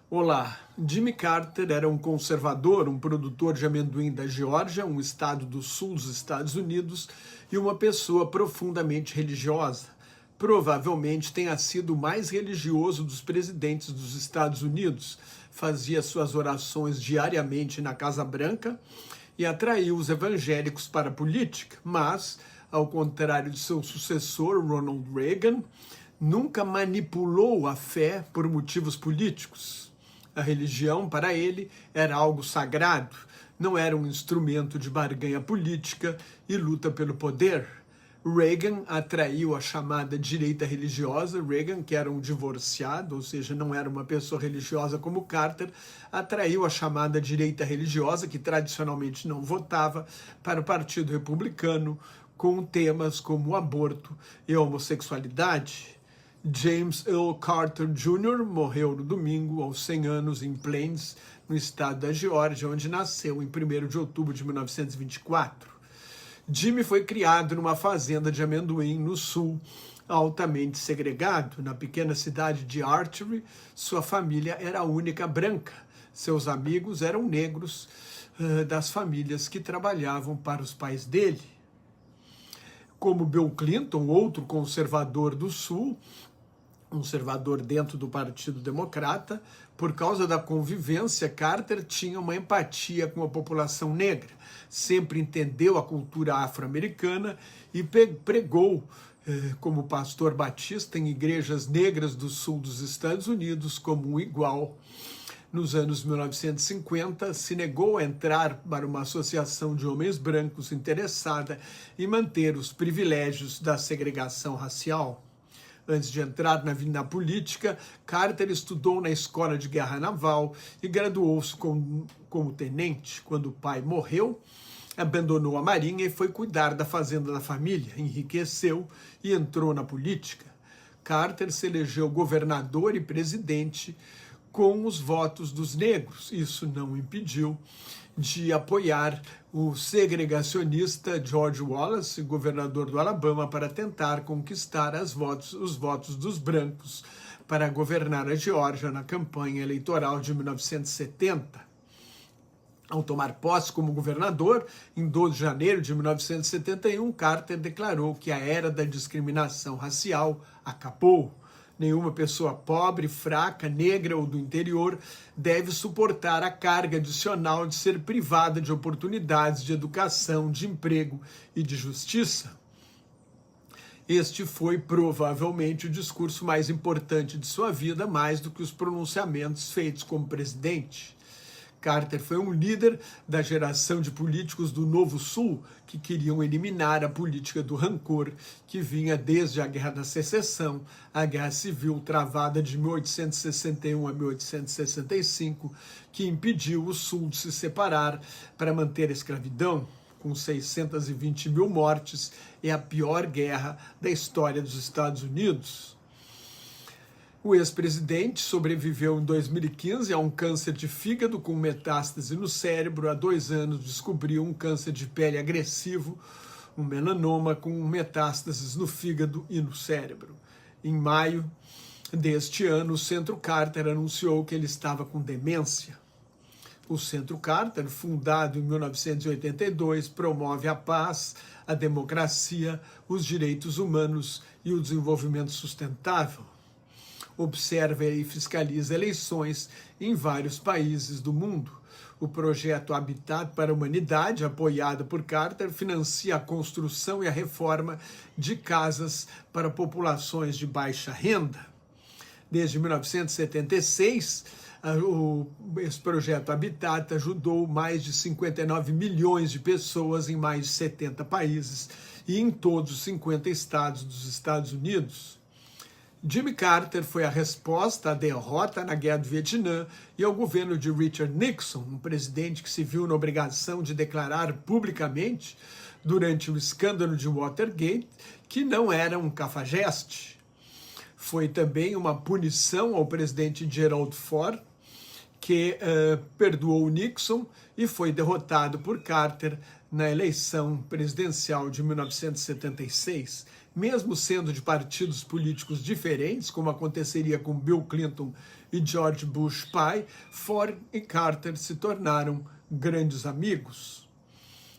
Olá, Jimmy Carter era um conservador, um produtor de amendoim da Geórgia, um estado do sul dos Estados Unidos, e uma pessoa profundamente religiosa. Provavelmente tenha sido o mais religioso dos presidentes dos Estados Unidos. Fazia suas orações diariamente na Casa Branca e atraiu os evangélicos para a política, mas, ao contrário de seu sucessor, Ronald Reagan, nunca manipulou a fé por motivos políticos. A religião, para ele, era algo sagrado, não era um instrumento de barganha política e luta pelo poder. Reagan atraiu a chamada direita religiosa. Reagan, que era um divorciado, ou seja, não era uma pessoa religiosa como Carter, atraiu a chamada direita religiosa, que tradicionalmente não votava, para o Partido Republicano, com temas como o aborto e a homossexualidade. James Earl Carter Jr. morreu no domingo, aos 100 anos, em Plains, no estado da Geórgia, onde nasceu em 1º de outubro de 1924. Jimmy foi criado numa fazenda de amendoim no sul, altamente segregado. Na pequena cidade de Archery, sua família era a única branca. Seus amigos eram negros das famílias que trabalhavam para os pais dele. Como Bill Clinton, outro conservador do sul, conservador dentro do Partido Democrata, por causa da convivência, Carter tinha uma empatia com a população negra, sempre entendeu a cultura afro-americana e pregou como pastor batista em igrejas negras do sul dos Estados Unidos como um igual. Nos anos 1950, se negou a entrar para uma associação de homens brancos interessada em manter os privilégios da segregação racial. Antes de entrar na política, Carter estudou na Escola de Guerra Naval e graduou-se como tenente. Quando o pai morreu, abandonou a Marinha e foi cuidar da fazenda da família, enriqueceu e entrou na política. Carter se elegeu governador e presidente com os votos dos negros. Isso não o impediu de apoiar o segregacionista George Wallace, governador do Alabama, para tentar conquistar os votos dos brancos para governar a Geórgia na campanha eleitoral de 1970. Ao tomar posse como governador, em 12 de janeiro de 1971, Carter declarou que a era da discriminação racial acabou. Nenhuma pessoa pobre, fraca, negra ou do interior deve suportar a carga adicional de ser privada de oportunidades de educação, de emprego e de justiça. Este foi provavelmente o discurso mais importante de sua vida, mais do que os pronunciamentos feitos como presidente. Carter foi um líder da geração de políticos do Novo Sul que queriam eliminar a política do rancor que vinha desde a Guerra da Secessão, a Guerra Civil travada de 1861 a 1865, que impediu o Sul de se separar para manter a escravidão. Com 620 mil mortes, é a pior guerra da história dos Estados Unidos. O ex-presidente sobreviveu em 2015 a um câncer de fígado com metástase no cérebro. Há 2 anos descobriu um câncer de pele agressivo, um melanoma com metástases no fígado e no cérebro. Em maio deste ano, o Centro Carter anunciou que ele estava com demência. O Centro Carter, fundado em 1982, promove a paz, a democracia, os direitos humanos e o desenvolvimento sustentável. Observa e fiscaliza eleições em vários países do mundo. O projeto Habitat para a Humanidade, apoiado por Carter, financia a construção e a reforma de casas para populações de baixa renda. Desde 1976, esse projeto Habitat ajudou mais de 59 milhões de pessoas em mais de 70 países e em todos os 50 estados dos Estados Unidos. Jimmy Carter foi a resposta à derrota na Guerra do Vietnã e ao governo de Richard Nixon, um presidente que se viu na obrigação de declarar publicamente, durante o escândalo de Watergate, que não era um cafajeste. Foi também uma punição ao presidente Gerald Ford, que perdoou Nixon e foi derrotado por Carter na eleição presidencial de 1976. Mesmo sendo de partidos políticos diferentes, como aconteceria com Bill Clinton e George Bush pai, Ford e Carter se tornaram grandes amigos.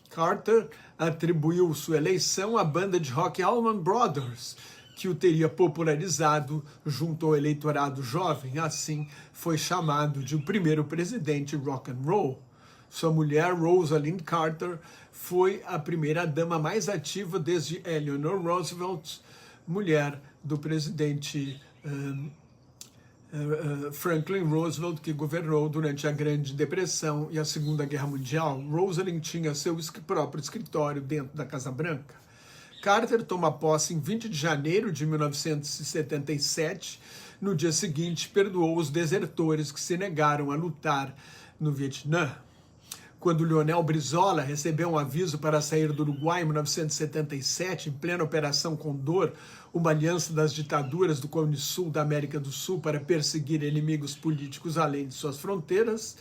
Carter atribuiu sua eleição à banda de rock Allman Brothers, que o teria popularizado junto ao eleitorado jovem. Assim, foi chamado de o primeiro presidente rock and roll. Sua mulher, Rosalind Carter, foi a primeira-dama mais ativa desde Eleanor Roosevelt, mulher do presidente Franklin Roosevelt, que governou durante a Grande Depressão e a Segunda Guerra Mundial. Rosalind tinha seu próprio escritório dentro da Casa Branca. Carter toma posse em 20 de janeiro de 1977. No dia seguinte, perdoou os desertores que se negaram a lutar no Vietnã. Quando Leonel Brizola recebeu um aviso para sair do Uruguai em 1977, em plena Operação Condor, uma aliança das ditaduras do Cone Sul da América do Sul para perseguir inimigos políticos além de suas fronteiras,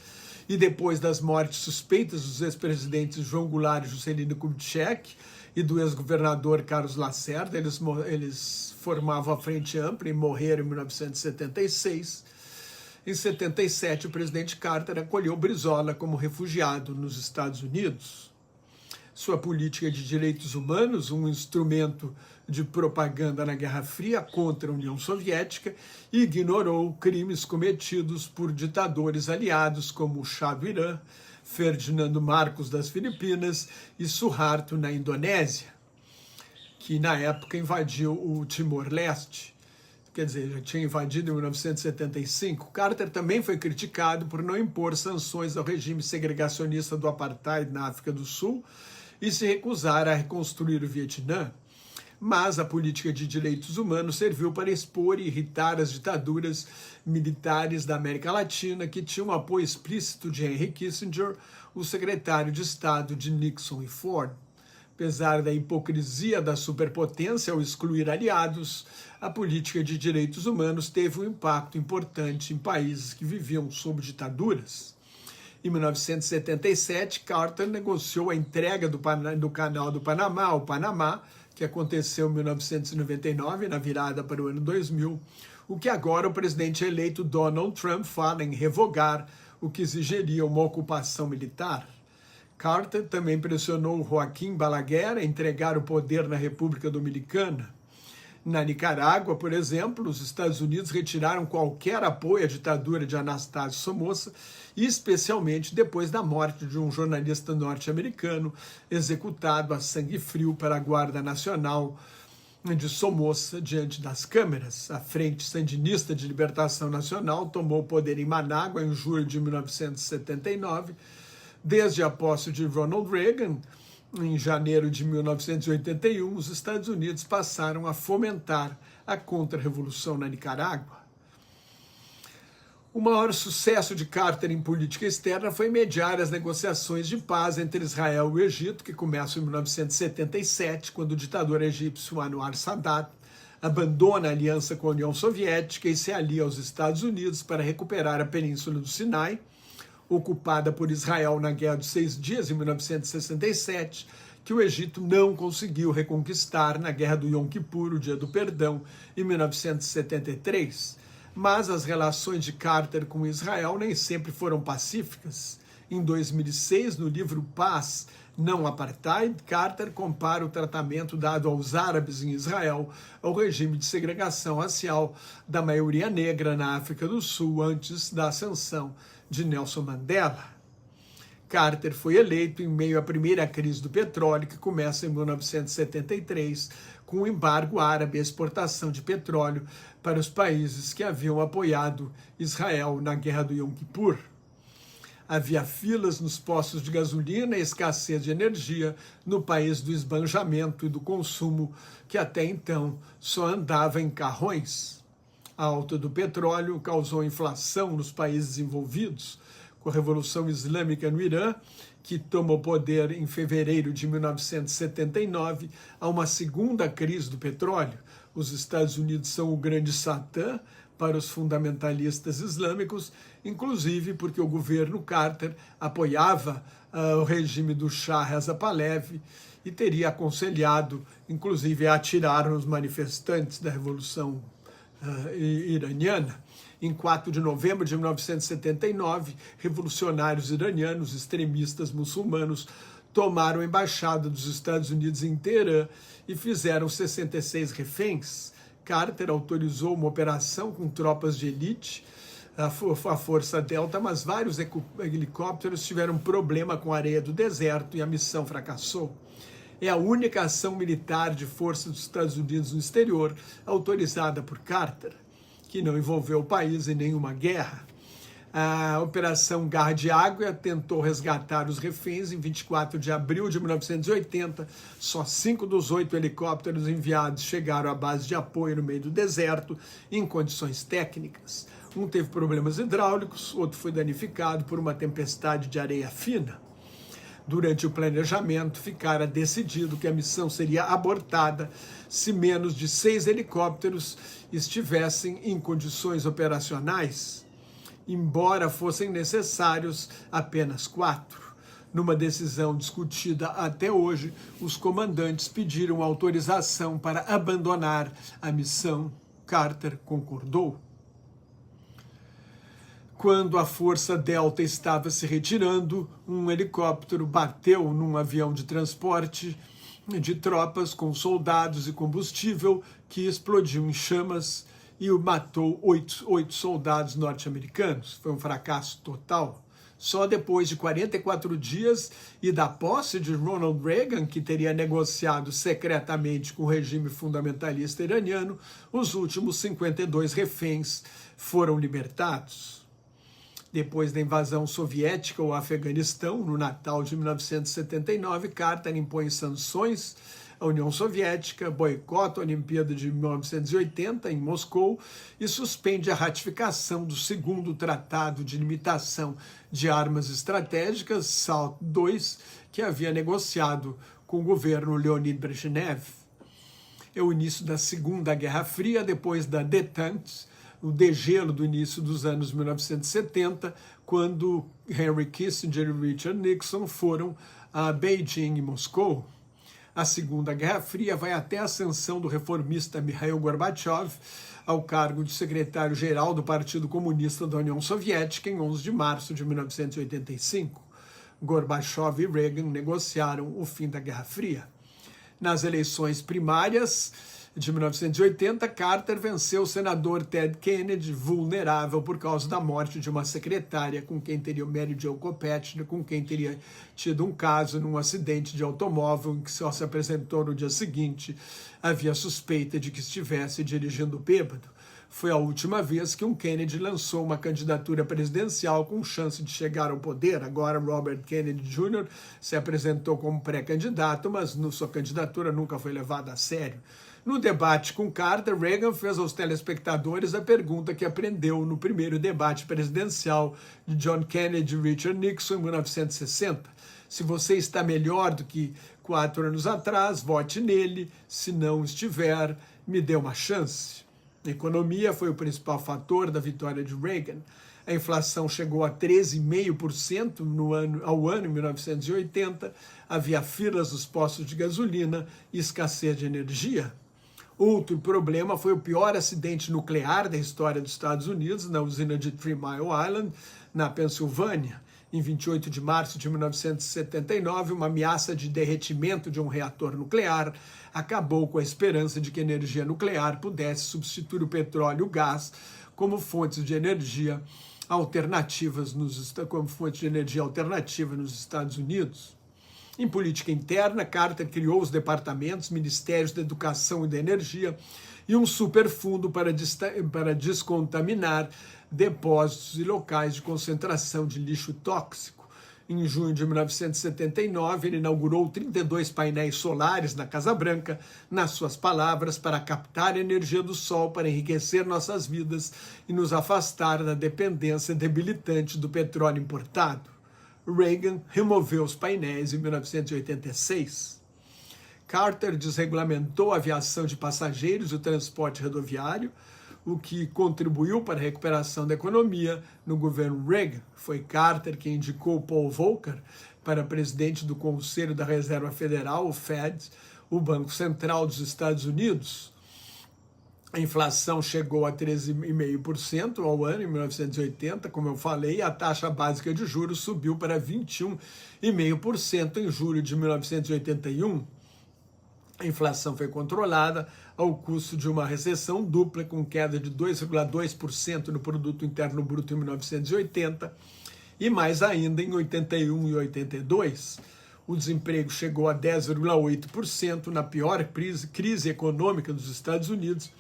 e depois das mortes suspeitas dos ex-presidentes João Goulart e Juscelino Kubitschek e do ex-governador Carlos Lacerda, eles formavam a Frente Ampla e morreram em 1976. Em 77, o presidente Carter acolheu Brizola como refugiado nos Estados Unidos. Sua política de direitos humanos, um instrumento de propaganda na Guerra Fria contra a União Soviética, ignorou crimes cometidos por ditadores aliados como o Shah do Irã, Ferdinando Marcos das Filipinas e Suharto na Indonésia, que na época invadiu o Timor-Leste. Quer dizer, já tinha invadido em 1975. Carter também foi criticado por não impor sanções ao regime segregacionista do apartheid na África do Sul e se recusar a reconstruir o Vietnã. Mas a política de direitos humanos serviu para expor e irritar as ditaduras militares da América Latina, que tinham apoio explícito de Henry Kissinger, o secretário de Estado de Nixon e Ford. Apesar da hipocrisia da superpotência ao excluir aliados, a política de direitos humanos teve um impacto importante em países que viviam sob ditaduras. Em 1977, Carter negociou a entrega do Canal do Panamá ao Panamá, que aconteceu em 1999, na virada para o ano 2000, o que agora o presidente eleito Donald Trump fala em revogar, o que exigiria uma ocupação militar. Carter também pressionou Joaquim Balaguer a entregar o poder na República Dominicana. Na Nicarágua, por exemplo, os Estados Unidos retiraram qualquer apoio à ditadura de Anastácio Somoza, especialmente depois da morte de um jornalista norte-americano executado a sangue frio pela Guarda Nacional de Somoza diante das câmeras. A Frente Sandinista de Libertação Nacional tomou o poder em Manágua em julho de 1979. Desde a posse de Ronald Reagan, em janeiro de 1981, os Estados Unidos passaram a fomentar a contra-revolução na Nicarágua. O maior sucesso de Carter em política externa foi mediar as negociações de paz entre Israel e o Egito, que começam em 1977, quando o ditador egípcio Anwar Sadat abandona a aliança com a União Soviética e se alia aos Estados Unidos para recuperar a Península do Sinai, ocupada por Israel na Guerra dos 6 Dias, em 1967, que o Egito não conseguiu reconquistar na Guerra do Yom Kippur, o Dia do Perdão, em 1973. Mas as relações de Carter com Israel nem sempre foram pacíficas. Em 2006, no livro Paz, Não Apartheid, Carter compara o tratamento dado aos árabes em Israel ao regime de segregação racial da maioria negra na África do Sul antes da ascensão de Nelson Mandela. Carter foi eleito em meio à primeira crise do petróleo, que começa em 1973, com o embargo árabe à exportação de petróleo para os países que haviam apoiado Israel na Guerra do Yom Kippur. Havia filas nos postos de gasolina e escassez de energia no país do esbanjamento e do consumo, que até então só andava em carrões. A alta do petróleo causou inflação nos países envolvidos. Com a Revolução Islâmica no Irã, que tomou poder em fevereiro de 1979, há uma segunda crise do petróleo. Os Estados Unidos são o grande Satã para os fundamentalistas islâmicos, inclusive porque o governo Carter apoiava o regime do Shah Reza Pahlavi e teria aconselhado, inclusive, a atirar nos manifestantes da Revolução iraniana. Em 4 de novembro de 1979, revolucionários iranianos extremistas muçulmanos tomaram a embaixada dos Estados Unidos em Teherã e fizeram 66 reféns. Carter autorizou uma operação com tropas de elite, a Força Delta, mas vários helicópteros tiveram problema com a areia do deserto e a missão fracassou. É a única ação militar de força dos Estados Unidos no exterior autorizada por Carter, que não envolveu o país em nenhuma guerra. A Operação Garra de Águia tentou resgatar os reféns em 24 de abril de 1980. Só 5 dos 8 helicópteros enviados chegaram à base de apoio no meio do deserto em condições técnicas. Um teve problemas hidráulicos, outro foi danificado por uma tempestade de areia fina. Durante o planejamento, ficara decidido que a missão seria abortada se menos de 6 helicópteros estivessem em condições operacionais, embora fossem necessários apenas 4. Numa decisão discutida até hoje, os comandantes pediram autorização para abandonar a missão. Carter concordou. Quando a Força Delta estava se retirando, um helicóptero bateu num avião de transporte de tropas com soldados e combustível que explodiu em chamas e matou 8 soldados norte-americanos. Foi um fracasso total. Só depois de 44 dias e da posse de Ronald Reagan, que teria negociado secretamente com o regime fundamentalista iraniano, os últimos 52 reféns foram libertados. Depois da invasão soviética ao Afeganistão, no Natal de 1979, Carter impõe sanções à União Soviética, boicota a Olimpíada de 1980 em Moscou e suspende a ratificação do segundo Tratado de Limitação de Armas Estratégicas, SALT II, que havia negociado com o governo Leonid Brezhnev. É o início da Segunda Guerra Fria, depois da détente, o degelo do início dos anos 1970, quando Henry Kissinger e Richard Nixon foram a Beijing e Moscou. A Segunda Guerra Fria vai até a ascensão do reformista Mikhail Gorbachev ao cargo de secretário-geral do Partido Comunista da União Soviética em 11 de março de 1985. Gorbachev e Reagan negociaram o fim da Guerra Fria. Nas eleições primárias de 1980, Carter venceu o senador Ted Kennedy, vulnerável por causa da morte de uma secretária com quem teria Mary Jo Kopechne, com quem teria tido um caso num acidente de automóvel em que só se apresentou no dia seguinte. Havia suspeita de que estivesse dirigindo bêbado. Foi a última vez que um Kennedy lançou uma candidatura presidencial com chance de chegar ao poder. Agora, Robert Kennedy Jr. se apresentou como pré-candidato, mas sua candidatura nunca foi levada a sério. No debate com Carter, Reagan fez aos telespectadores a pergunta que aprendeu no primeiro debate presidencial de John Kennedy e Richard Nixon em 1960. Se você está melhor do que 4 anos atrás, vote nele. Se não estiver, me dê uma chance. A economia foi o principal fator da vitória de Reagan. A inflação chegou a 13,5% ao ano em 1980. Havia filas nos postos de gasolina e escassez de energia. Outro problema foi o pior acidente nuclear da história dos Estados Unidos, na usina de 3 Mile Island, na Pensilvânia. Em 28 de março de 1979, uma ameaça de derretimento de um reator nuclear acabou com a esperança de que a energia nuclear pudesse substituir o petróleo e o gás como fontes de energia alternativas nos Estados Unidos. Em política interna, Carter criou os departamentos, ministérios da Educação e da Energia e um superfundo para descontaminar depósitos e locais de concentração de lixo tóxico. Em junho de 1979, ele inaugurou 32 painéis solares na Casa Branca, nas suas palavras, para captar a energia do sol, para enriquecer nossas vidas e nos afastar da dependência debilitante do petróleo importado. Reagan removeu os painéis em 1986. Carter desregulamentou a aviação de passageiros e o transporte rodoviário, o que contribuiu para a recuperação da economia no governo Reagan. Foi Carter quem indicou Paul Volcker para presidente do Conselho da Reserva Federal, o Fed, o Banco Central dos Estados Unidos. A inflação chegou a 13,5% ao ano em 1980, como eu falei, a taxa básica de juros subiu para 21,5% em julho de 1981. A inflação foi controlada ao custo de uma recessão dupla, com queda de 2,2% no produto interno bruto em 1980 e mais ainda em 81 e 82. O desemprego chegou a 10,8%, na pior crise econômica dos Estados Unidos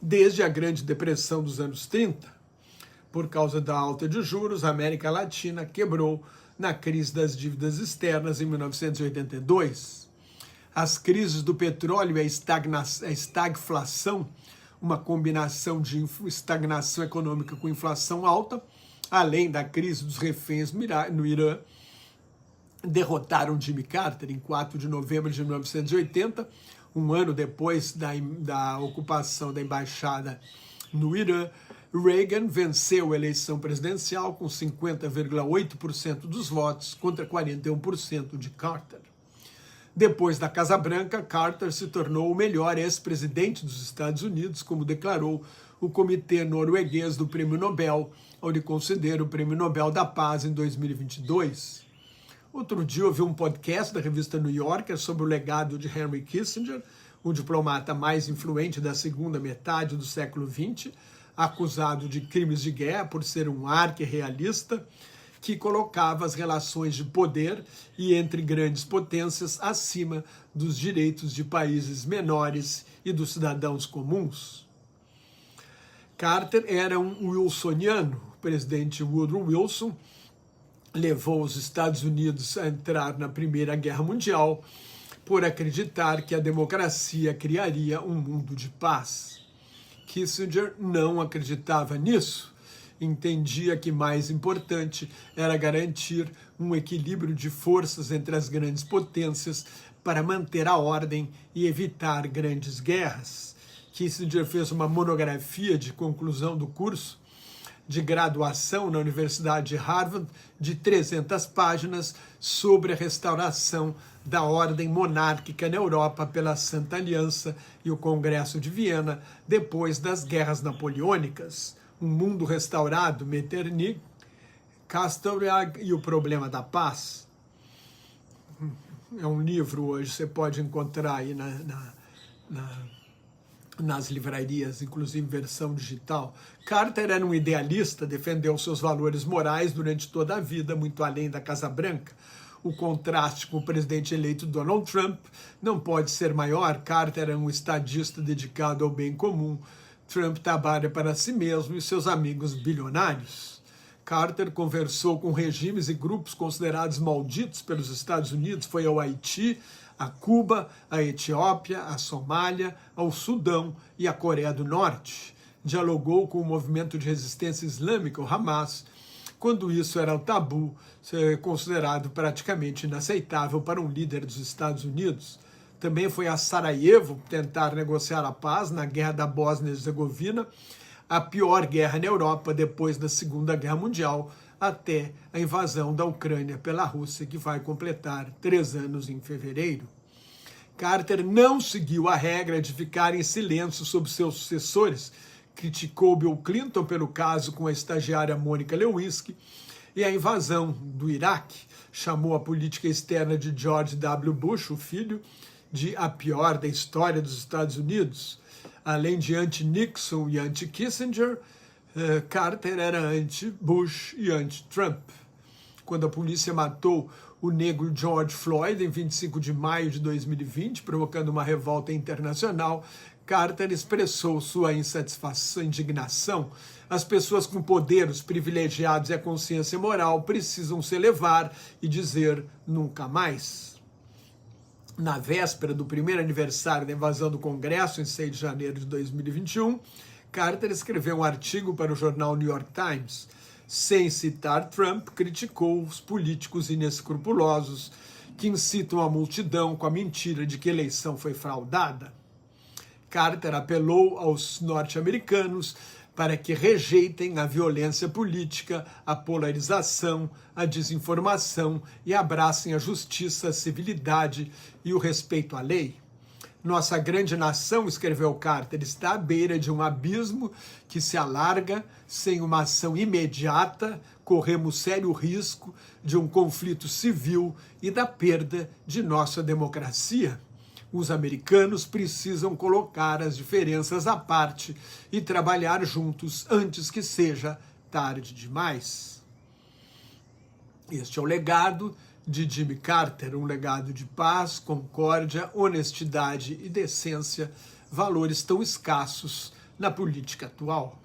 desde a Grande Depressão dos anos 30. Por causa da alta de juros, a América Latina quebrou na crise das dívidas externas em 1982. As crises do petróleo e a estagflação, uma combinação de estagnação econômica com inflação alta, além da crise dos reféns no Irã, derrotaram Jimmy Carter em 4 de novembro de 1980, um ano depois da ocupação da embaixada no Irã. Reagan venceu a eleição presidencial com 50,8% dos votos contra 41% de Carter. Depois da Casa Branca, Carter se tornou o melhor ex-presidente dos Estados Unidos, como declarou o Comitê Norueguês do Prêmio Nobel, ao lhe conceder o Prêmio Nobel da Paz em 2022. Outro dia eu ouvi um podcast da revista New Yorker sobre o legado de Henry Kissinger, o diplomata mais influente da segunda metade do século XX, acusado de crimes de guerra por ser um arquirrealista que colocava as relações de poder e entre grandes potências acima dos direitos de países menores e dos cidadãos comuns. Carter era um wilsoniano. O presidente Woodrow Wilson levou os Estados Unidos a entrar na Primeira Guerra Mundial por acreditar que a democracia criaria um mundo de paz. Kissinger não acreditava nisso. Entendia que mais importante era garantir um equilíbrio de forças entre as grandes potências para manter a ordem e evitar grandes guerras. Kissinger fez uma monografia de conclusão do curso de graduação na Universidade de Harvard de 300 páginas sobre a restauração da ordem monárquica na Europa pela Santa Aliança e o Congresso de Viena depois das guerras napoleônicas. Um mundo restaurado, Metternich, Castelriag e o Problema da Paz. É um livro hoje, você pode encontrar aí nas livrarias, inclusive versão digital. Carter era um idealista, defendeu seus valores morais durante toda a vida, muito além da Casa Branca. O contraste com o presidente eleito Donald Trump não pode ser maior. Carter era um estadista dedicado ao bem comum. Trump trabalha para si mesmo e seus amigos bilionários. Carter conversou com regimes e grupos considerados malditos pelos Estados Unidos, foi ao Haiti, a Cuba, a Etiópia, a Somália, ao Sudão e a Coreia do Norte. Dialogou com o movimento de resistência islâmica, o Hamas, quando isso era um tabu, considerado praticamente inaceitável para um líder dos Estados Unidos. Também foi a Sarajevo tentar negociar a paz na Guerra da Bósnia e Herzegovina, a pior guerra na Europa depois da Segunda Guerra Mundial, até a invasão da Ucrânia pela Rússia, que vai completar 3 anos em fevereiro. Carter não seguiu a regra de ficar em silêncio sobre seus sucessores, criticou Bill Clinton pelo caso com a estagiária Mônica Lewinsky e a invasão do Iraque, chamou a política externa de George W. Bush, o filho, de a pior da história dos Estados Unidos. Além de anti-Nixon e anti-Kissinger, Carter era anti-Bush e anti-Trump. Quando a polícia matou o negro George Floyd em 25 de maio de 2020, provocando uma revolta internacional, Carter expressou sua insatisfação, indignação. As pessoas com poder, os privilegiados e a consciência moral precisam se elevar e dizer nunca mais. Na véspera do primeiro aniversário da invasão do Congresso, em 6 de janeiro de 2021, Carter escreveu um artigo para o jornal New York Times. Sem citar Trump, criticou os políticos inescrupulosos que incitam a multidão com a mentira de que a eleição foi fraudada. Carter apelou aos norte-americanos para que rejeitem a violência política, a polarização, a desinformação e abracem a justiça, a civilidade e o respeito à lei. Nossa grande nação, escreveu Carter, está à beira de um abismo que se alarga sem uma ação imediata. Corremos sério risco de um conflito civil e da perda de nossa democracia. Os americanos precisam colocar as diferenças à parte e trabalhar juntos antes que seja tarde demais. Este é o legado de Jimmy Carter, um legado de paz, concórdia, honestidade e decência, valores tão escassos na política atual.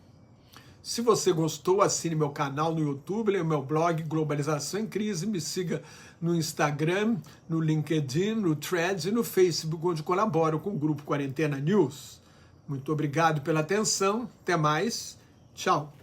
Se você gostou, assine meu canal no YouTube, leia o meu blog Globalização em Crise, me siga no Instagram, no LinkedIn, no Threads e no Facebook, onde colaboro com o Grupo Quarentena News. Muito obrigado pela atenção, até mais, tchau.